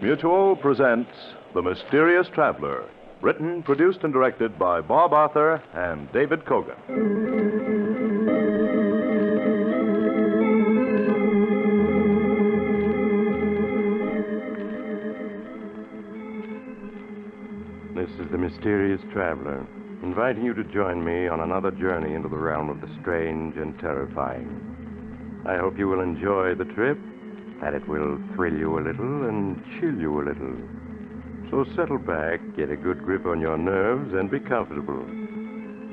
Mutual presents The Mysterious Traveler, written, produced, and directed by Bob Arthur and David Kogan. This is The Mysterious Traveler, inviting you to join me on another journey into the realm of the strange and terrifying. I hope you will enjoy the trip, that it will thrill you a little and chill you a little. So settle back, get a good grip on your nerves, and be comfortable,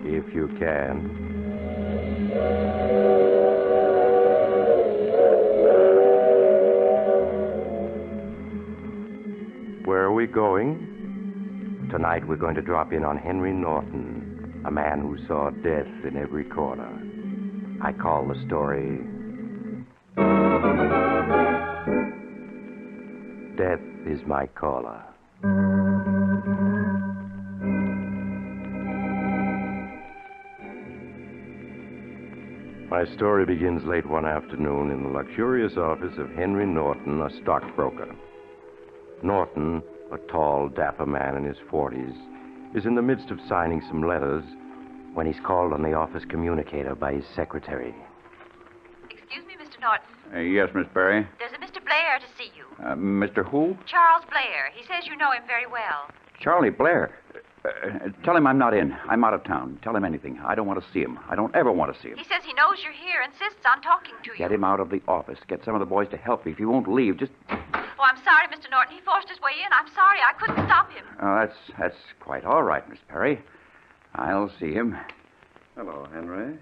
if you can. Where are we going? Tonight we're going to drop in on Henry Norton, a man who saw death in every corner. I call the story Death is My Caller. My story begins late one afternoon in the luxurious office of Henry Norton, a stockbroker. Norton, a tall, dapper man in his 40s, is in the midst of signing some letters when he's called on the office communicator by his secretary. Excuse me, Mr. Norton. Yes, Miss Perry. There's a Mr. Blair to see you. Mr. Who? Charles Blair. He says you know him very well. Charlie Blair. Tell him I'm not in. I'm out of town. Tell him anything. I don't want to see him. I don't ever want to see him. He says he knows you're here, insists on talking to you. Get him out of the office. Get some of the boys to help me. If he won't leave, just... Oh, I'm sorry, Mr. Norton. He forced his way in. I'm sorry. I couldn't stop him. Oh, that's quite all right, Miss Perry. I'll see him. Hello, Henry.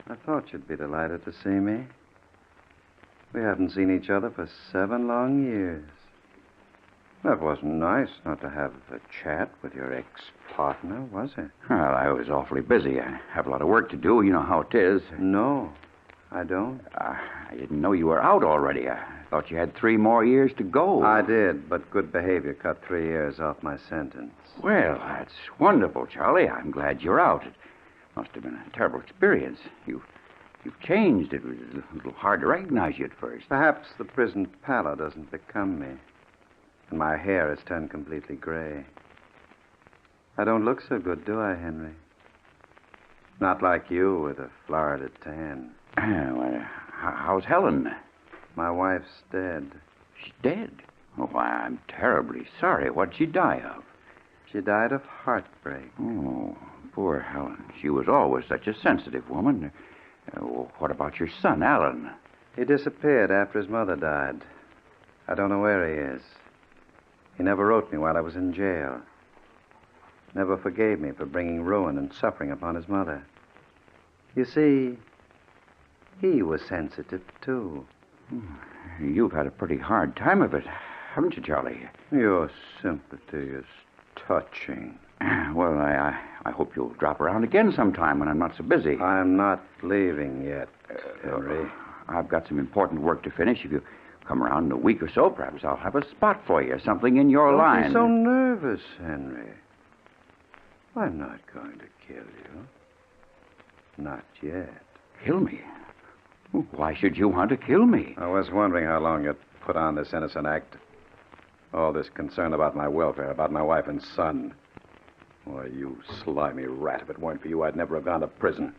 I thought you'd be delighted to see me. We haven't seen each other for 7 long years. That wasn't nice not to have a chat with your ex-partner, was it? Well, I was awfully busy. I have a lot of work to do. You know how it is. No, I don't. I didn't know you were out already. I thought you had 3 more years to go. I did, but good behavior cut 3 years off my sentence. Well, that's wonderful, Charlie. I'm glad you're out. It must have been a terrible experience. You've changed. It was a little hard to recognize you at first. Perhaps the prison pallor doesn't become me, and my hair has turned completely gray. I don't look so good, do I, Henry? Not like you with a Florida tan. Well, how's Helen? My wife's dead. She's dead? Oh, why, I'm terribly sorry. What'd she die of? She died of heartbreak. Oh, poor Helen. She was always such a sensitive woman. What about your son, Alan? He disappeared after his mother died. I don't know where he is. He never wrote me while I was in jail. Never forgave me for bringing ruin and suffering upon his mother. You see, he was sensitive, too. You've had a pretty hard time of it, haven't you, Charlie? Your sympathy is touching. Well, I hope you'll drop around again sometime when I'm not so busy. I'm not leaving yet, Henry. I've got some important work to finish. If you come around in a week or so, perhaps I'll have a spot for you, something in your line. Don't be so nervous, Henry. I'm not going to kill you. Not yet. Kill me? Why should you want to kill me? I was wondering how long you'd put on this innocent act. All this concern about my welfare, about my wife and son. Why, you slimy rat. If it weren't for you, I'd never have gone to prison.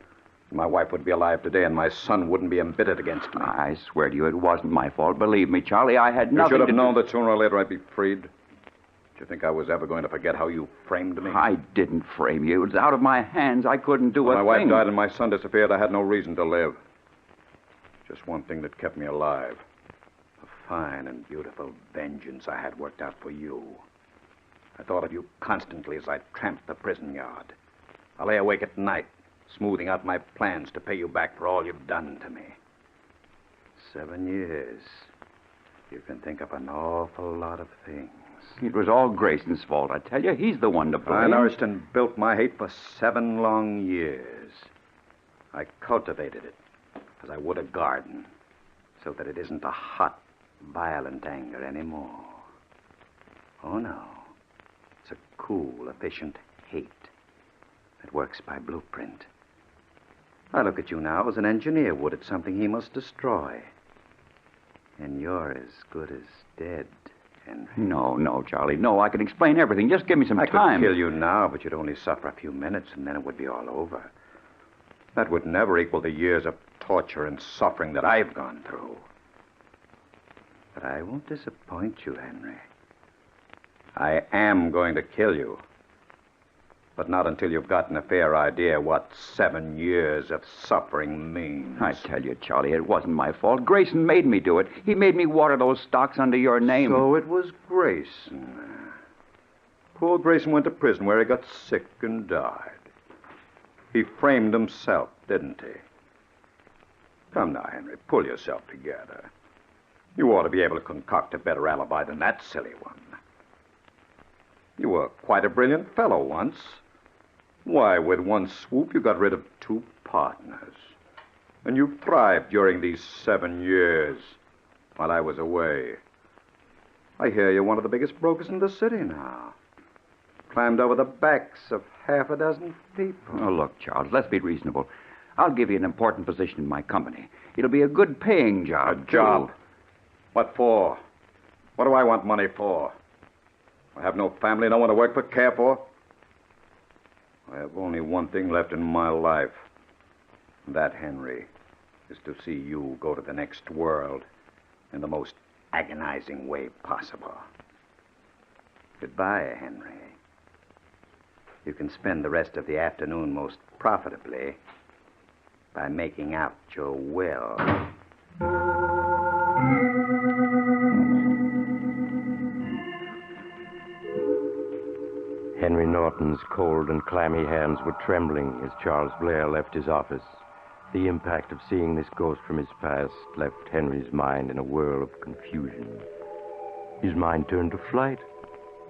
My wife would be alive today, and my son wouldn't be embittered against me. I swear to you, it wasn't my fault. Believe me, Charlie, I had nothing to... You should have known that sooner or later I'd be freed. Did you think I was ever going to forget how you framed me? I didn't frame you. It was out of my hands. I couldn't do a thing. When my wife died and my son disappeared, I had no reason to live. Just one thing that kept me alive. A fine and beautiful vengeance I had worked out for you. I thought of you constantly as I tramped the prison yard. I lay awake at night, smoothing out my plans to pay you back for all you've done to me. 7 years. You can think of an awful lot of things. It was all Grayson's fault, I tell you. He's the one to blame. I nourished and built my hate for 7 long years. I cultivated it as I would a garden. so that it isn't a hot, violent anger anymore. Oh, no. It's a cool, efficient hate that works by blueprint. I look at you now as an engineer would at something he must destroy. And you're as good as dead, Henry. No, Charlie. No, I can explain everything. Just give me some I time. could kill you now, but you'd only suffer a few minutes, and then it would be all over. That would never equal the years of torture and suffering that I've gone through. But I won't disappoint you, Henry. I am going to kill you. But not until you've gotten a fair idea what 7 years of suffering means. I tell you, Charlie, it wasn't my fault. Grayson made me do it. He made me water those stocks under your name. So it was Grayson. Poor Grayson went to prison where he got sick and died. He framed himself, didn't he? Come now, Henry, pull yourself together. You ought to be able to concoct a better alibi than that silly one. You were quite a brilliant fellow once. Why, with one swoop, you got rid of 2 partners. And you thrived during these 7 years while I was away. I hear you're one of the biggest brokers in the city now. Climbed over the backs of half a dozen people. Oh, look, Charles, let's be reasonable. I'll give you an important position in my company. It'll be a good-paying job. A job? Too. What for? What do I want money for? I have no family, no one to work for, care for. I have only one thing left in my life. That, Henry, is to see you go to the next world in the most agonizing way possible. Goodbye, Henry. You can spend the rest of the afternoon most profitably by making out your will. Henry Norton's cold and clammy hands were trembling as Charles Blair left his office. The impact of seeing this ghost from his past left Henry's mind in a whirl of confusion. His mind turned to flight,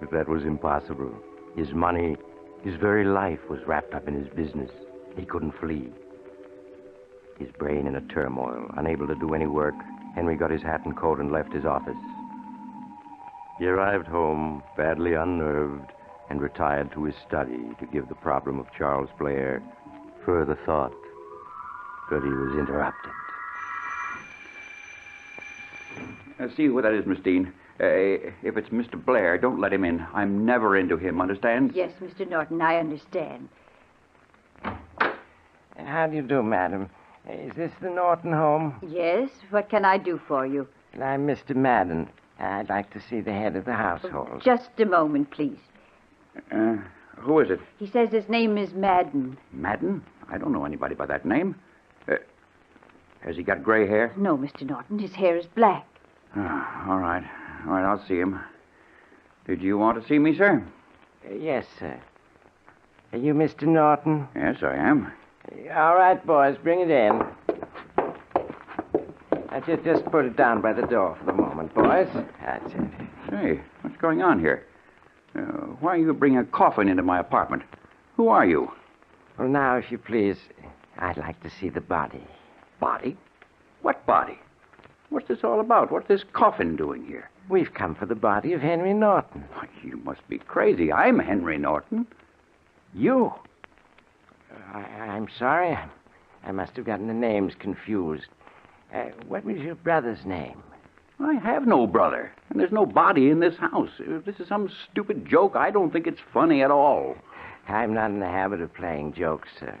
but that was impossible. His money, his very life was wrapped up in his business. He couldn't flee. His brain in a turmoil, unable to do any work, Henry got his hat and coat and left his office. He arrived home, badly unnerved, and retired to his study to give the problem of Charles Blair further thought. But he was interrupted. See who that is, Miss Dean. If it's Mr. Blair, don't let him in. I'm never into him, understand? Yes, Mr. Norton, I understand. How do you do, madam? Is this the Norton home? Yes, what can I do for you? Well, I'm Mr. Madden. I'd like to see the head of the household. Just a moment, please. Who is it? He says his name is Madden. Madden? I don't know anybody by that name. Has he got gray hair? No, Mr. Norton, his hair is black. All right. All right, I'll see him. Did you want to see me, sir? Yes, sir. Are you Mr. Norton? Yes, I am. All right, boys, bring it in. Just put it down by the door for the moment, boys. That's it. Hey, what's going on here? Why are you bringing a coffin into my apartment? Who are you? Well, now, if you please, I'd like to see the body. Body? What body? What's this all about? What's this coffin doing here? We've come for the body of Henry Norton. Why, you must be crazy. I'm Henry Norton. You? I'm sorry. I must have gotten the names confused. What was your brother's name? I have no brother, and there's no body in this house. If this is some stupid joke, I don't think it's funny at all. I'm not in the habit of playing jokes, sir.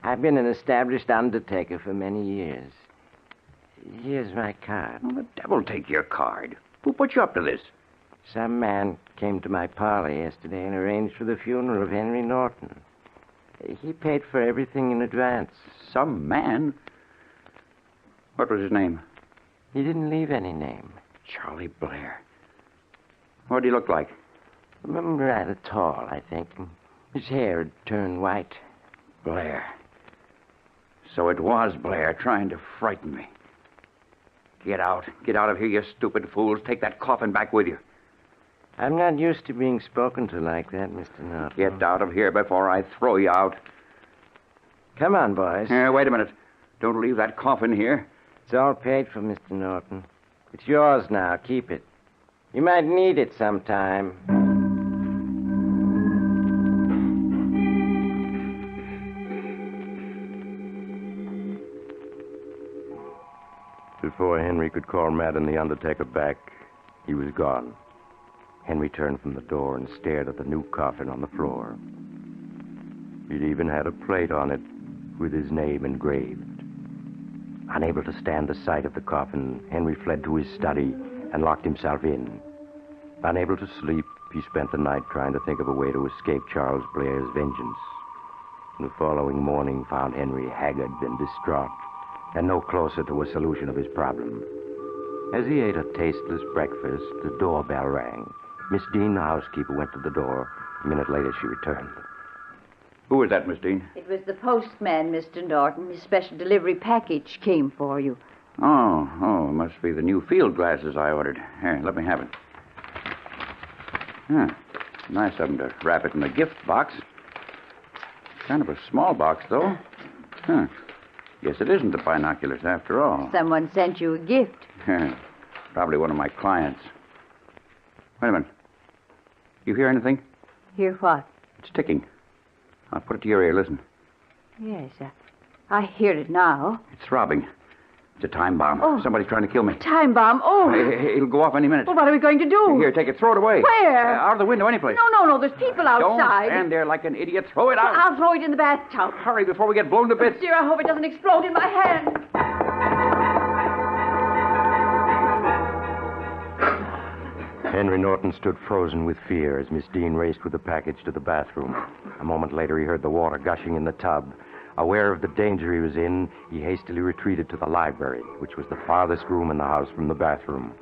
I've been an established undertaker for many years. Here's my card. Well, the devil take your card. Who put you up to this? Some man came to my parlor yesterday and arranged for the funeral of Henry Norton. He paid for everything in advance. Some man? What was his name? He didn't leave any name. Charlie Blair. What did he look like? Rather tall, I think. His hair had turned white. Blair. So it was Blair trying to frighten me. Get out. Get out of here, you stupid fools. Take that coffin back with you. I'm not used to being spoken to like that, Mr. Norton. Get out of here before I throw you out. Come on, boys. Wait a minute. Don't leave that coffin here. It's all paid for, Mr. Norton. It's yours now. Keep it. You might need it sometime. Before Henry could call Madden the undertaker back, he was gone. Henry turned from the door and stared at the new coffin on the floor. It even had a plate on it with his name engraved. Unable to stand the sight of the coffin, Henry fled to his study and locked himself in. Unable to sleep, he spent the night trying to think of a way to escape Charles Blair's vengeance. The following morning found Henry haggard and distraught, and no closer to a solution of his problem. As he ate a tasteless breakfast, the doorbell rang. Miss Dean, the housekeeper, went to the door. A minute later, she returned. Who was that, Miss Dean? It was the postman, Mr. Norton. His special delivery package came for you. Oh, it must be the new field glasses I ordered. Here, let me have it. Nice of them to wrap it in a gift box. Kind of a small box, though. Guess it isn't the binoculars after all. Someone sent you a gift. Probably one of my clients. Wait a minute. You hear anything? Hear what? It's ticking. I'll put it to your ear. Listen. Yes, I hear it now. It's throbbing. It's a time bomb. Oh. Somebody's trying to kill me. Time bomb. Oh. It'll go off any minute. Well, what are we going to do? Here, take it. Throw it away. Where? Out of the window, anyplace. No. There's people outside. Don't stand there like an idiot. Throw it out. I'll throw it in the bathtub. Hurry before we get blown to bits. Dear, I hope it doesn't explode in my hand. Henry Norton stood frozen with fear as Miss Dean raced with the package to the bathroom. A moment later, he heard the water gushing in the tub. Aware of the danger he was in, he hastily retreated to the library, which was the farthest room in the house from the bathroom.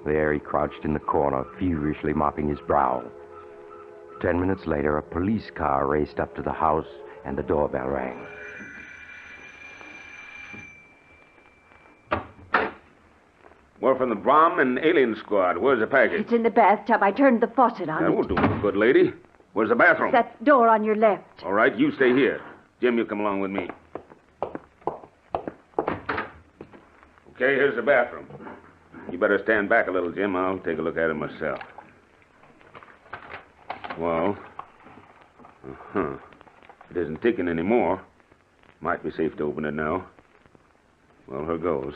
There, he crouched in the corner, feverishly mopping his brow. 10 minutes later, a police car raced up to the house, and the doorbell rang. We're from the bomb and alien squad. Where's the package? It's in the bathtub. I turned the faucet on. That won't do no good, lady. Where's the bathroom? That door on your left. All right, you stay here. Jim, you come along with me. Okay, here's the bathroom. You better stand back a little, Jim. I'll take a look at it myself. Well, it isn't ticking anymore. Might be safe to open it now. Well, here goes.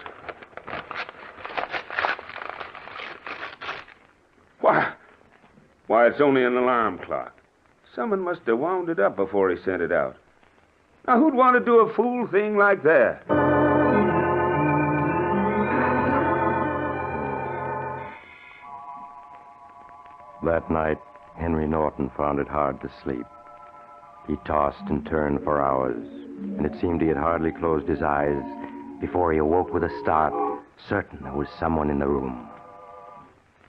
Why, it's only an alarm clock. Someone must have wound it up before he sent it out. Now, who'd want to do a fool thing like that? That night, Henry Norton found it hard to sleep. He tossed and turned for hours, and it seemed he had hardly closed his eyes before he awoke with a start, certain there was someone in the room.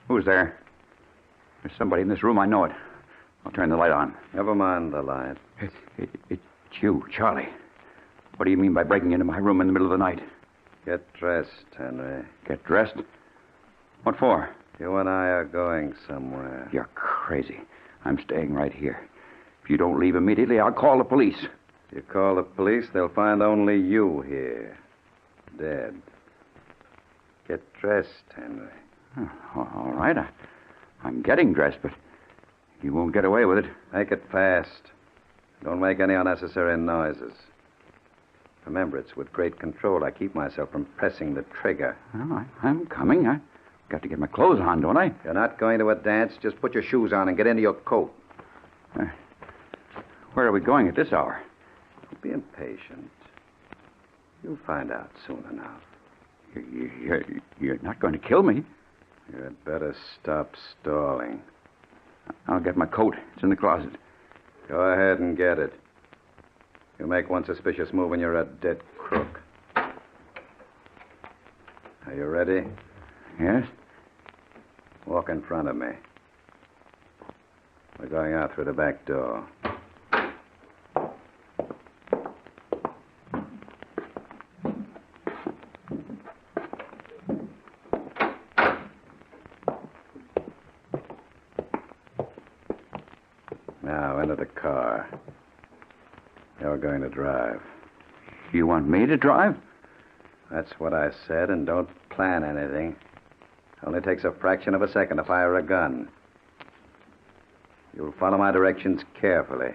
Who's there? There's somebody in this room. I know it. I'll turn the light on. Never mind the light. It's you, Charlie. What do you mean by breaking into my room in the middle of the night? Get dressed, Henry. Get dressed? What for? You and I are going somewhere. You're crazy. I'm staying right here. If you don't leave immediately, I'll call the police. If you call the police, they'll find only you here. Dead. Get dressed, Henry. All right. I'm getting dressed, but you won't get away with it. Make it fast. Don't make any unnecessary noises. Remember, it's with great control I keep myself from pressing the trigger. Well, I'm coming. I've got to get my clothes on, don't I? You're not going to a dance. Just put your shoes on and get into your coat. Where are we going at this hour? Don't be impatient. You'll find out soon enough. You're not going to kill me. You had better stop stalling. I'll get my coat. It's in the closet. Go ahead and get it. You make one suspicious move and you're a dead crook. Are you ready? Yes? Walk in front of me. We're going out through the back door. Now, into the car. You're going to drive. You want me to drive? That's what I said, and don't plan anything. Only takes a fraction of a second to fire a gun. You'll follow my directions carefully.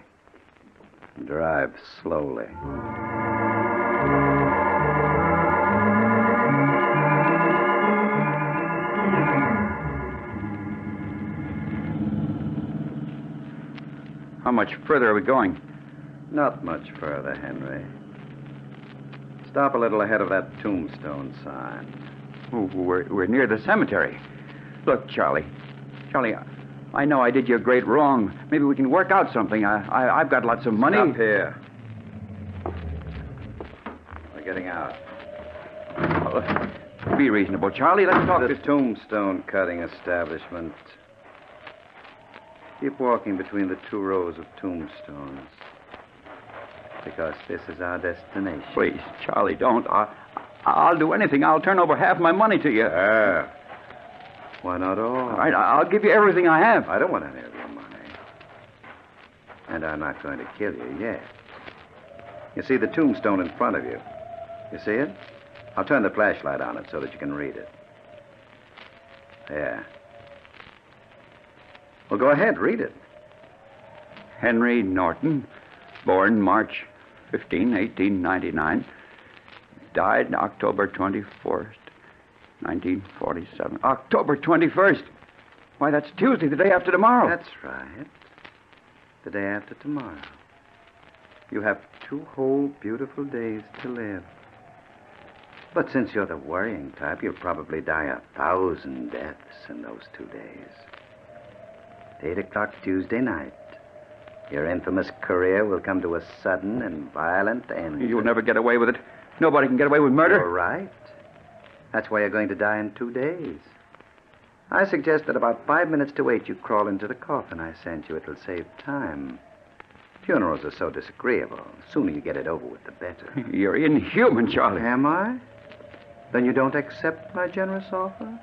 Drive slowly. How much further are we going? Not much further, Henry. Stop a little ahead of that tombstone sign. Oh, we're near the cemetery. Look, Charlie. Charlie, I know I did you a great wrong. Maybe we can work out something. I've got lots of money. Stop here. We're getting out. Be reasonable, Charlie. Let's talk The to... tombstone cutting establishment. Keep walking between the 2 rows of tombstones. Because this is our destination. Please, Charlie, don't. I'll do anything. I'll turn over half my money to you. Why not all? All right, I'll give you everything I have. I don't want any of your money. And I'm not going to kill you yet. You see the tombstone in front of you? You see it? I'll turn the flashlight on it so that you can read it. There. Well, go ahead, read it. Henry Norton, born March 15, 1899. Died October 24th, 1947. October 21st. Why, that's Tuesday, the day after tomorrow. That's right. The day after tomorrow. You have 2 whole beautiful days to live. But since you're the worrying type, you'll probably die 1,000 deaths in those 2 days. 8 o'clock Tuesday night. Your infamous career will come to a sudden and violent end. You'll never get away with it. Nobody can get away with murder. You're right. That's why you're going to die in 2 days. I suggest that about 5 minutes to 8 you crawl into the coffin I sent you. It'll save time. Funerals are so disagreeable. The sooner you get it over with, the better. You're inhuman, Charlie. Am I? Then you don't accept my generous offer?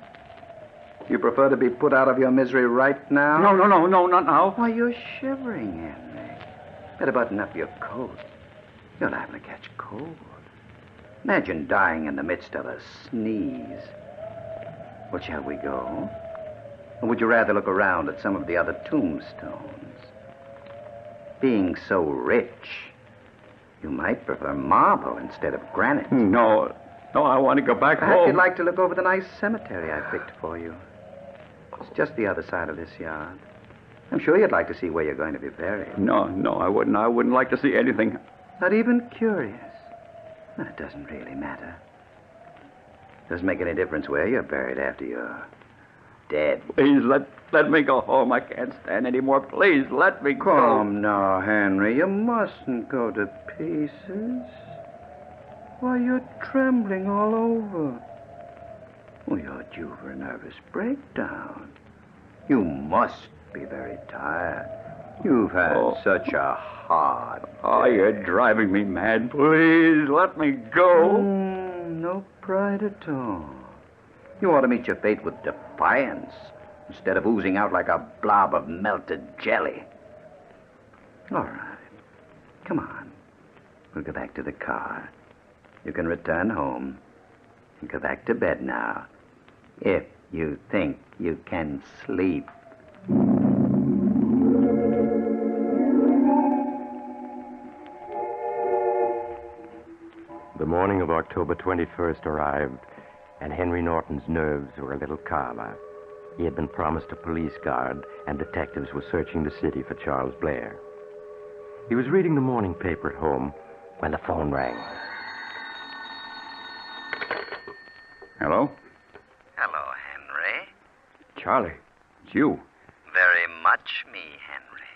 You prefer to be put out of your misery right now? No, not now. Why, you're shivering, Henry. Better button up your coat. You're liable to catch cold. Imagine dying in the midst of a sneeze. Well, shall we go? Or would you rather look around at some of the other tombstones? Being so rich, you might prefer marble instead of granite. No, I want to go back Perhaps home. you'd like to look over the nice cemetery I picked for you. It's just the other side of this yard. I'm sure you'd like to see where you're going to be buried. No, I wouldn't. I wouldn't like to see anything. Not even curious. Well, it doesn't really matter. Doesn't make any difference where you're buried after you're dead. Please, let me go home. I can't stand any more. Please, let me go. Come now, Henry. You mustn't go to pieces. Why, you're trembling all over. Well, you're due for a nervous breakdown. You must be very tired. You've had such a hard day. Oh, you're driving me mad. Please, let me go. No pride at all. You ought to meet your fate with defiance instead of oozing out like a blob of melted jelly. All right. Come on. We'll go back to the car. You can return home and go back to bed now. If you think you can sleep. The morning of October 21st arrived, and Henry Norton's nerves were a little calmer. He had been promised a police guard, and detectives were searching the city for Charles Blair. He was reading the morning paper at home when the phone rang. Hello? Hello, Henry. Charlie, it's you. Very much me, Henry.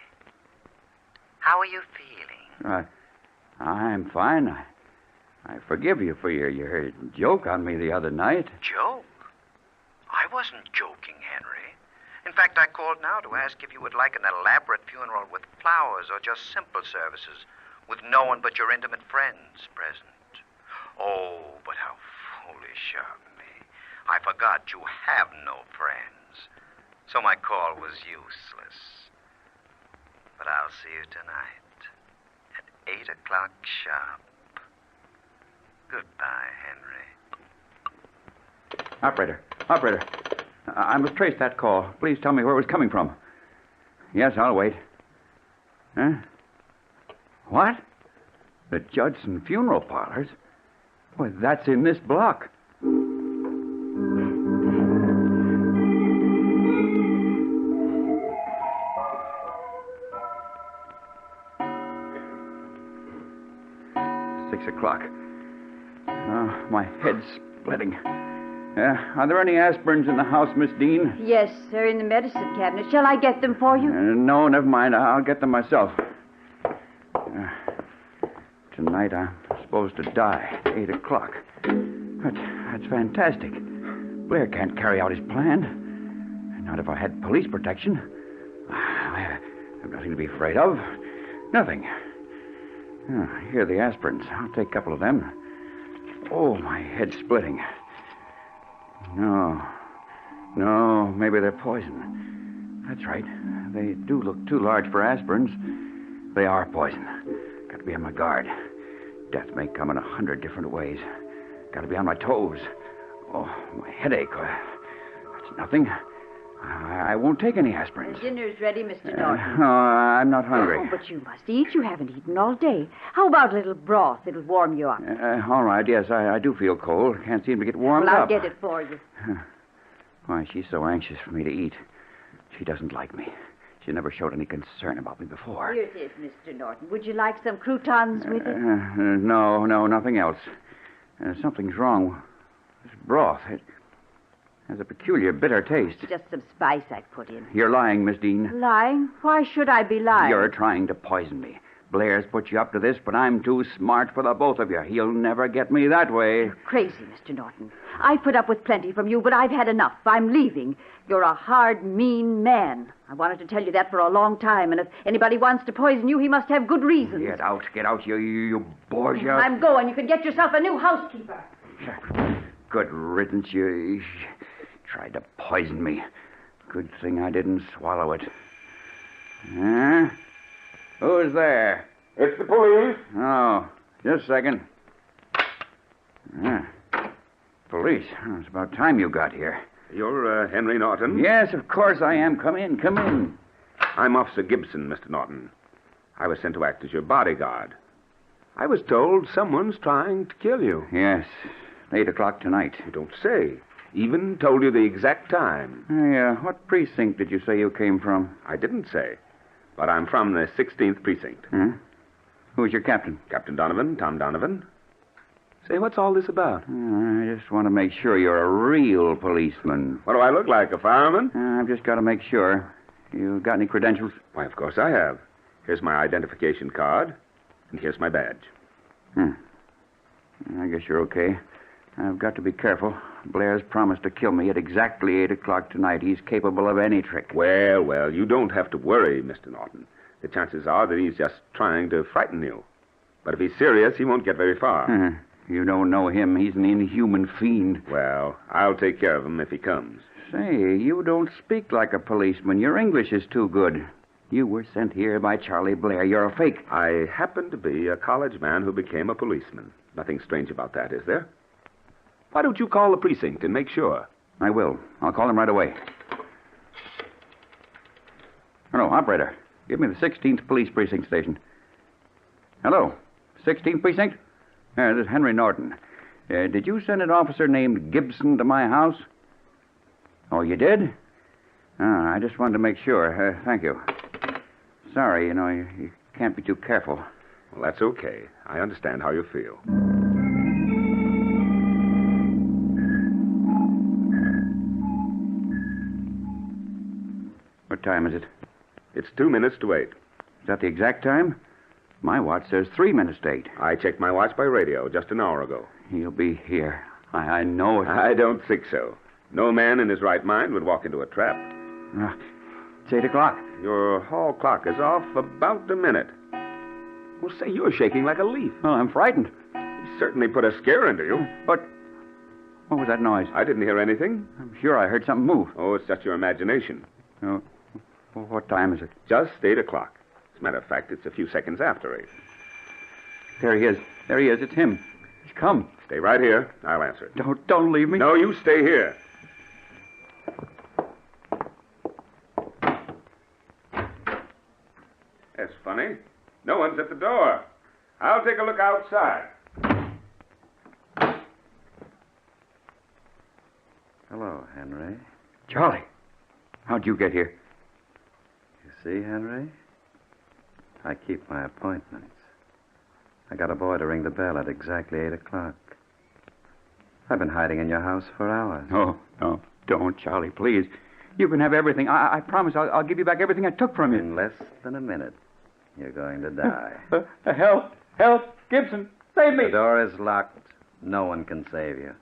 How are you feeling? I'm fine. I forgive you for your joke on me the other night. Joke? I wasn't joking, Henry. In fact, I called now to ask if you would like an elaborate funeral with flowers or just simple services with no one but your intimate friends present. Oh, but how foolish of me. I forgot you have no friends. So my call was useless. But I'll see you tonight at 8 o'clock sharp. Goodbye, Henry. Operator. I must trace that call. Please tell me where it was coming from. Yes, I'll wait. Huh? What? The Judson Funeral Parlors? Why, that's in this block. O'clock. Oh, my head's splitting. Are there any aspirins in the house, Miss Dean? Yes, they're in the medicine cabinet. Shall I get them for you? No, never mind. I'll get them myself. Tonight I'm supposed to die at 8 o'clock. That's fantastic. Blair can't carry out his plan. Not if I had police protection. I have nothing to be afraid of. Nothing. Here are the aspirins. I'll take a couple of them. Oh, my head's splitting. No, maybe they're poison. That's right. They do look too large for aspirins. They are poison. Got to be on my guard. Death may come in 100 different ways. Got to be on my toes. Oh, my headache. That's nothing. I won't take any aspirins. Dinner's ready, Mr. Norton. I'm not hungry. Oh, but you must eat. You haven't eaten all day. How about a little broth? It'll warm you up. All right, yes, I do feel cold. Can't seem to get warmed Well, I'll up. get it for you. Why, she's so anxious for me to eat. She doesn't like me. She never showed any concern about me before. Here it is, Mr. Norton. Would you like some croutons with it? No, nothing else. Something's wrong. This broth, it has a peculiar bitter taste. It's just some spice I put in. You're lying, Miss Dean. Lying? Why should I be lying? You're trying to poison me. Blair's put you up to this, but I'm too smart for the both of you. He'll never get me that way. You're crazy, Mr. Norton. I've put up with plenty from you, but I've had enough. I'm leaving. You're a hard, mean man. I wanted to tell you that for a long time, and if anybody wants to poison you, he must have good reasons. Get out, you Borgia. I'm going. You can get yourself a new housekeeper. Good riddance. You tried to poison me. Good thing I didn't swallow it. Huh? Who's there? It's the police. Oh, just a second. Police. Oh, it's about time you got here. You're Henry Norton? Yes, of course I am. Come in. I'm Officer Gibson, Mr. Norton. I was sent to act as your bodyguard. I was told someone's trying to kill you. Yes, 8 o'clock tonight. You don't say. Even told you the exact time. What precinct did you say you came from? I didn't say. But I'm from the 16th precinct. Who's your captain? Captain Donovan, Tom Donovan. Say, what's all this about? I just want to make sure you're a real policeman. What do I look like, a fireman? I've just got to make sure. You got any credentials? Why, of course I have. Here's my identification card, and here's my badge. I guess you're okay. I've got to be careful. Blair's promised to kill me at exactly 8 o'clock tonight. He's capable of any trick. Well, you don't have to worry, Mr. Norton. The chances are that he's just trying to frighten you. But if he's serious, he won't get very far. You don't know him. He's an inhuman fiend. Well, I'll take care of him if he comes. Say, you don't speak like a policeman. Your English is too good. You were sent here by Charlie Blair. You're a fake. I happen to be a college man who became a policeman. Nothing strange about that, is there? Why don't you call the precinct and make sure? I will. I'll call him right away. Hello, operator. Give me the 16th Police Precinct station. Hello, 16th Precinct? This is Henry Norton. Did you send an officer named Gibson to my house? Oh, you did? I just wanted to make sure. Thank you. Sorry, you can't be too careful. Well, that's okay. I understand how you feel. What time is it? It's 2 minutes to 8. Is that the exact time? My watch says 3 minutes to 8. I checked my watch by radio just an hour ago. He'll be here. I know it. I don't think so. No man in his right mind would walk into a trap. It's 8 o'clock. Your hall clock is off about a minute. Well, say, you're shaking like a leaf. Well, I'm frightened. He certainly put a scare into you. But what was that noise? I didn't hear anything. I'm sure I heard something move. Oh, it's just your imagination. Oh, what time is it? Just 8 o'clock. As a matter of fact, it's a few seconds after 8. There he is. It's him. He's come. Stay Stay right here. I'll answer it. Don't leave me. No, you stay here. That's funny. No one's at the door. I'll take a look outside. Hello, Henry. Charlie, how'd you get here? You see, Henry? I keep my appointments. I got a boy to ring the bell at exactly 8 o'clock. I've been hiding in your house for hours. No, don't, Charlie, please. You can have everything. I promise I'll give you back everything I took from you. In less than a minute, you're going to die. Help, Gibson, save me. The door is locked. No one can save you.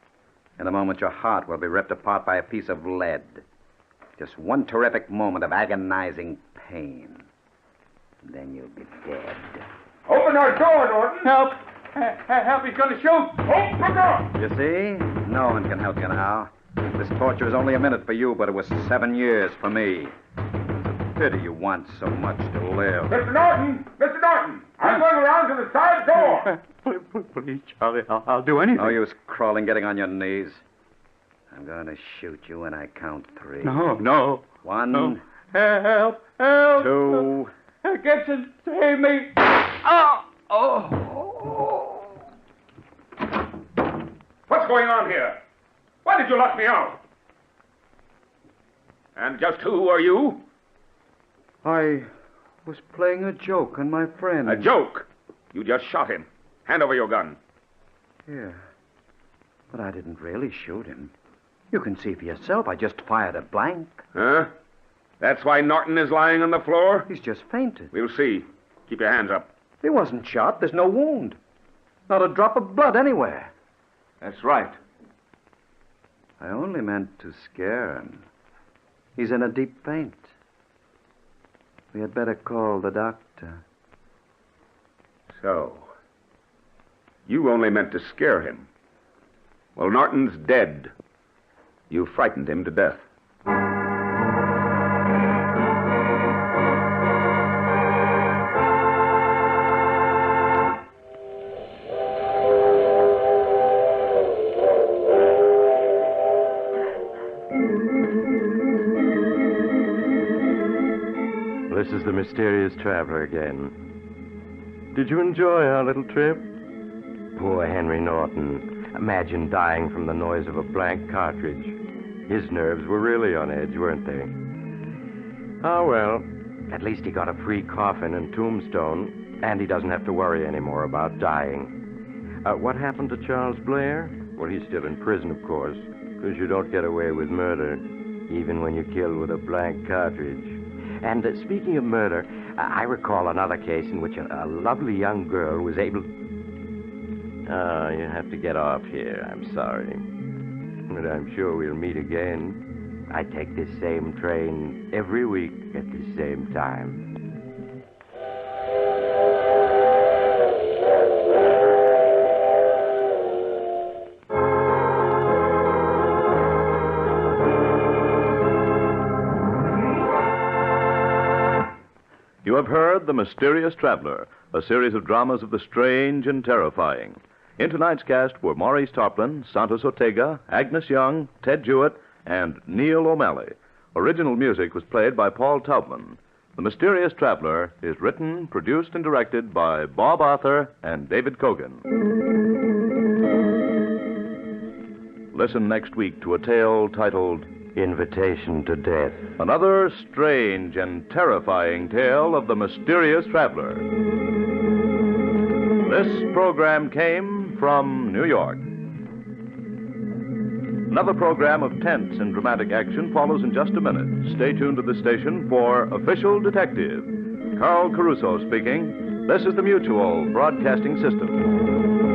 In a moment, your heart will be ripped apart by a piece of lead. Just one terrific moment of agonizing pain. Then you'll be dead. Open our door, Norton. Help, he's going to shoot. Open the door. You see? No one can help you now. This torture is only a minute for you, but it was 7 years for me. It's a pity you want so much to live. Mr. Norton! Mr. Norton! I'm going around to the side door. Please, Charlie, I'll do anything. No use crawling, getting on your knees. I'm going to shoot you when I count 3. No. 1. No. Help. 2. Gibson, save me. Oh. What's going on here? Why did you lock me out? And just who are you? I was playing a joke on my friend. A joke? You just shot him. Hand over your gun. Yeah. But I didn't really shoot him. You can see for yourself. I just fired a blank. Huh? That's why Norton is lying on the floor? He's just fainted. We'll see. Keep your hands up. He wasn't shot. There's no wound. Not a drop of blood anywhere. That's right. I only meant to scare him. He's in a deep faint. We had better call the doctor. So, you only meant to scare him. Well, Norton's dead. You frightened him to death. This is the mysterious traveler again. Did you enjoy our little trip? Poor Henry Norton. Imagine dying from the noise of a blank cartridge. His nerves were really on edge, weren't they? Oh, well, at least he got a free coffin and tombstone, and he doesn't have to worry anymore about dying. What happened to Charles Blair? Well, he's still in prison, of course, because you don't get away with murder, even when you kill with a blank cartridge. And speaking of murder, I recall another case in which a lovely young girl was able... Oh, you have to get off here. I'm sorry. But I'm sure we'll meet again. I take this same train every week at the same time. You have heard The Mysterious Traveler, a series of dramas of the strange and terrifying. In tonight's cast were Maurice Tarplin, Santos Ortega, Agnes Young, Ted Jewett, and Neil O'Malley. Original music was played by Paul Taubman. The Mysterious Traveler is written, produced, and directed by Bob Arthur and David Kogan. Listen next week to a tale titled Invitation to Death. Another strange and terrifying tale of the mysterious traveler. This program came from New York. Another program of tense and dramatic action follows in just a minute. Stay tuned to the station for Official Detective. Carl Caruso speaking. This is the Mutual Broadcasting System.